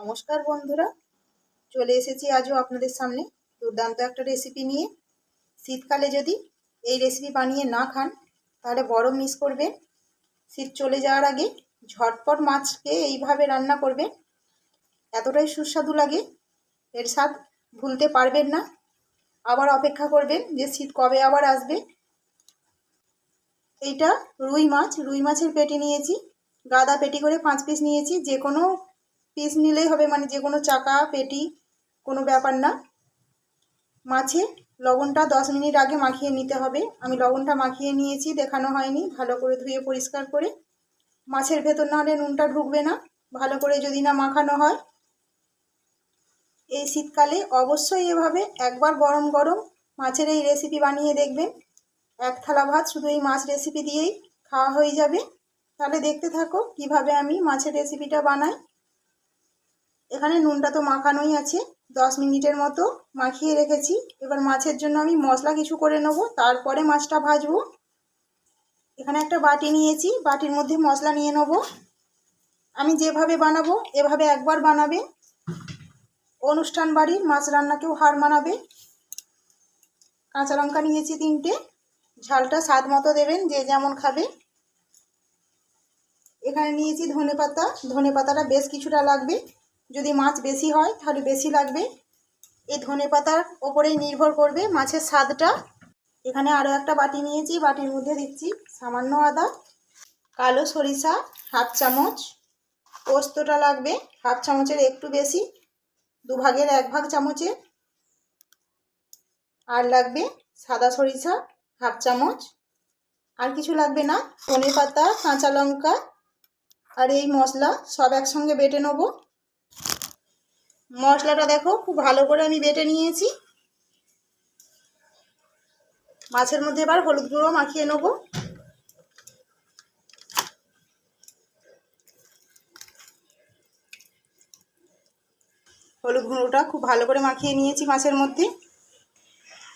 নমস্কার বন্ধুরা, চলে এসেছি আজও আপনাদের সামনে দুর্দান্ত একটা রেসিপি নিয়ে। শীতকালে যদি এই রেসিপি বানিয়ে না খান তাহলে বড় মিস করবে। শীত চলে যাওয়ার আগে ঝটপট মাছকে এইভাবে রান্না করবে, এতটাই সুস্বাদু লাগে, এর স্বাদ ভুলতে পারবেন না। আবার অপেক্ষা করবেন যে শীত কবে আবার আসবে। এইটা রুই মাছের পেটি নিয়েছি, গাদা পেটি করে 5 পিস নিয়েছি। যে কোনো পিস নিলেই হবে, মানে যে কোনো চাকা পেটি কোনো ব্যাপার না। মাছে লবণটা 10 মিনিট আগে মাখিয়ে নিতে হবে। আমি লবণটা মাখিয়ে নিয়েছি, দেখানো হয়নি। ভালো করে ধুয়ে পরিষ্কার করে, মাছের ভেতর না হলে নুনটা ঢুকবে না ভালো করে যদি না মাখানো হয়। এই শীতকালে অবশ্যই এভাবে একবার গরম গরম মাছের এই রেসিপি বানিয়ে দেখবেন। এক থালা ভাত শুধু এই মাছ রেসিপি দিয়েই খাওয়া হয়ে যাবে। তাহলে দেখতে থাকো কিভাবে আমি মাছের রেসিপিটা বানাই। এখানে নুনটা তো মাখানোই আছে, 10 মিনিটের মতো মাখিয়ে রেখেছি। এবার মাছের জন্য আমি মশলা কিছু করে নেব, তারপরে মাছটা ভাজবো। এখানে একটা বাটি নিয়েছি, বাটির মধ্যে মশলা নিয়ে নেব। আমি যেভাবে বানাবো এভাবে একবার বানাবে, অনুষ্ঠান বাড়ির মাছ রান্নাকেও হার মানাবে। কাঁচা লঙ্কা নিয়েছি 3টে, ঝালটা স্বাদ মতো দেবেন, যে যেমন খাবে। এখানে নিয়েছি ধনেপাতা, ধনেপাতাটা বেশ কিছুটা লাগবে। যদি মাছ বেশি হয় তাহলে বেশি লাগবে। এই ধনেপাতার ওপরেই নির্ভর করবে মাছের স্বাদটা। এখানে আরও একটা বাটি নিয়েছি, বাটির মধ্যে দিচ্ছি সামান্য আদা, কালো সরিষা 1/2 চামচ, পোস্তটা লাগবে 1/2 চামচের একটু বেশি, 2 ভাগের 1 ভাগ চামচের। আর লাগবে সাদা সরিষা 1/2 চামচ। আর কিছু লাগবে না। ধনেপাতা, কাঁচা লঙ্কা আর এই মশলা সব একসঙ্গে বেটে নেব। মশলাটা দেখো খুব ভালো করে আমি বেটে নিয়েছি। মাছের মধ্যে এবার হলুদ গুঁড়ো মাখিয়ে নেব। হলুদ গুঁড়োটা খুব ভালো করে মাখিয়ে নিয়েছি মাছের মধ্যে।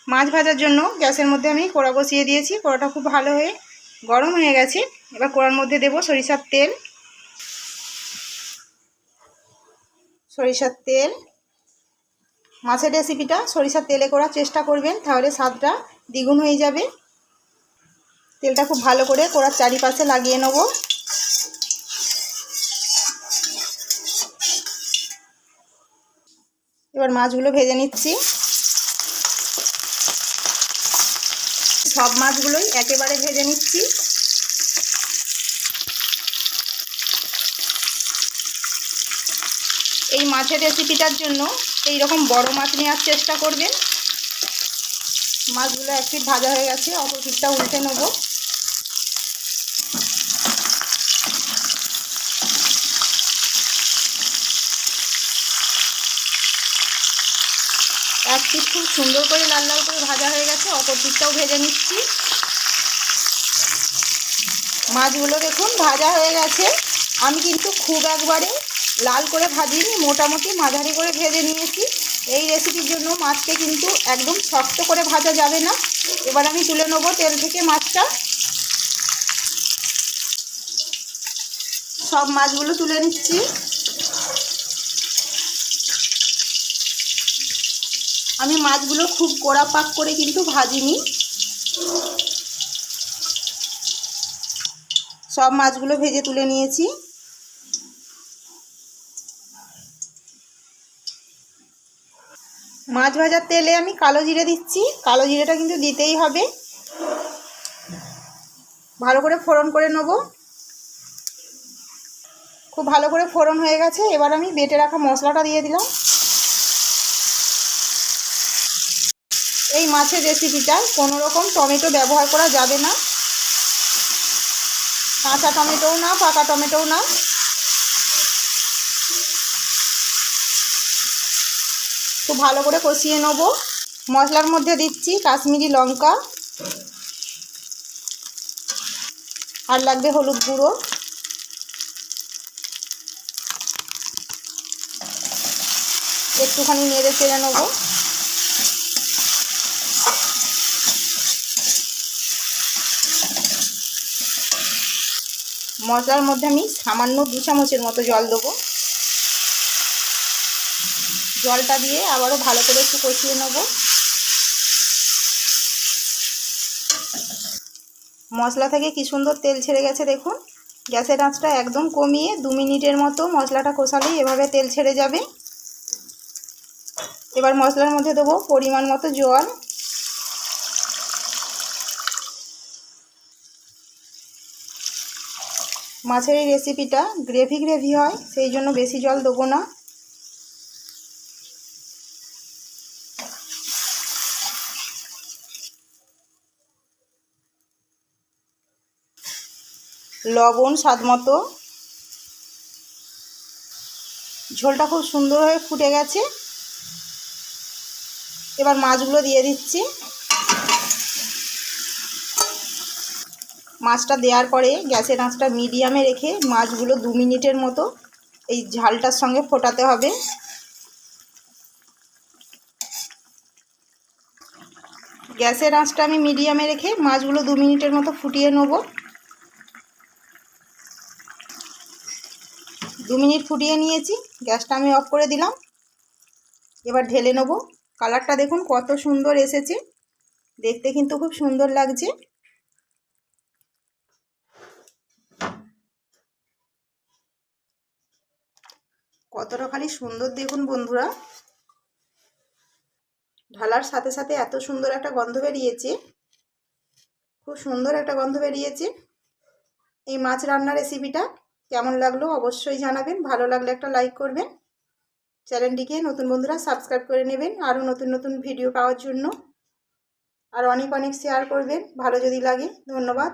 মাছ ভাজার জন্য গ্যাসের মধ্যে আমি কড়া বসিয়ে দিয়েছি। কড়াটা খুব ভালো হয়ে গরম হয়ে গেছে। এবার কড়ার মধ্যে দেব সরিষার তেল। মাছের রেসিপিটা সরিষার তেলে করার চেষ্টা করবেন, তাহলে স্বাদটা দ্বিগুণ হয়ে যাবে। তেলটা খুব ভালো করে কড়ার চারিপাশে লাগিয়ে নেব। এবার মাছগুলো ভেজে নিচ্ছি। সব মাছগুলোই একেবারে ভেজে নিচ্ছি। এই মাছের রেসিপিটার জন্য এই রকম বড় মাছ নেওয়ার চেষ্টা করবেন। মাছগুলো এক পিঠ ভাজা হয়ে গেছে, অপর পিঠটা উল্টে নেব। এক পিঠ খুব সুন্দর করে লাল লাল করে ভাজা হয়ে গেছে, অপর পিঠটাও ভেজে নিচ্ছি। মাছগুলো দেখুন ভাজা হয়ে গেছে। আমি কিন্তু খুব একবারে লাল করে ভাজিনি, মোটামুটি মাঝারি করে ভেজে নিয়েছি। এই রেসিপির জন্য মাছকে কিন্তু একদম শক্ত করে ভাজা যাবে না। এবার আমি তুলে নেব তেল থেকে মাছটা। সব মাছগুলো তুলে নিচ্ছি। আমি মাছগুলো খুব কড়া পাক করে কিন্তু ভাজিনি। সব মাছগুলো ভেজে তুলে নিয়েছি। মাছ ভাজার তেলে আমি কালো জিরে দিচ্ছি। কালো জিরেটা কিন্তু দিতেই হবে। ভালো করে ফোড়ন করে নেব। খুব ভালো করে ফোড়ন হয়ে গেছে। এবার আমি বেটে রাখা মশলাটা দিয়ে দিলাম। এই মাছের রেসিপিটায় কোনো রকম টমেটো ব্যবহার করা যাবে না, কাঁচা টমেটোও না, পাকা টমেটোও না। খুব ভালো করে কষিয়ে নেব। মশলার মধ্যে দিচ্ছি কাশ্মীরি লঙ্কা, আর লাগবে হলুদ গুঁড়ো। একটুখানি নেড়ে চেড়ে নেব। মশলার মধ্যে আমি সামান্য 2 চামচের মতো জল দেবো। জলটা দিয়ে আবারও ভালো করে একটু কষিয়ে নেব। মশলা থেকে কি সুন্দর তেল ছেড়ে গেছে দেখুন। গ্যাসের আঁচটা একদম কমিয়ে 2 মিনিটের মতো মশলাটা কষালেই এভাবে তেল ছেড়ে যাবে। এবার মশলার মধ্যে দেবো পরিমাণ মতো জল। মাছের এই রেসিপিটা গ্রেভি হয়, সেই জন্য বেশি জল দেবো না। লবণ স্বাদ মতো। ঝোলটা খুব সুন্দরভাবে ফুটে গেছে। এবার মাছগুলো দিয়ে দিচ্ছি। মাছটা দেওয়ার পরে গ্যাসের আঁচটা মিডিয়ামে রেখে মাছগুলো 2 মিনিটের মতো এই ঝালটার সঙ্গে ফোটাতে হবে। গ্যাসের আঁচটা আমি মিডিয়ামে রেখে মাছগুলো 2 মিনিটের মতো ফুটিয়ে নেব। 2 মিনিট ফুটিয়ে নিয়েছি, গ্যাসটা আমি অফ করে দিলাম। এবার ঢেলে নেব। কালারটা দেখুন কত সুন্দর এসেছে, দেখতে কিন্তু খুব সুন্দর লাগছে। কতটা খালি সুন্দর দেখুন বন্ধুরা। ঢালার সাথে সাথে এত সুন্দর একটা গন্ধ বেরিয়েছে, খুব সুন্দর একটা গন্ধ বেরিয়েছে। এই মাছ রান্নার রেসিপিটা কেমন লাগলো অবশ্যই জানাবেন। ভালো লাগলে একটা লাইক করবেন, চ্যানেলটিকে নতুন বন্ধুরা সাবস্ক্রাইব করে নেবেন আরও নতুন নতুন ভিডিও পাওয়ার জন্য। আর অনেক অনেক শেয়ার করবেন ভালো যদি লাগে। ধন্যবাদ।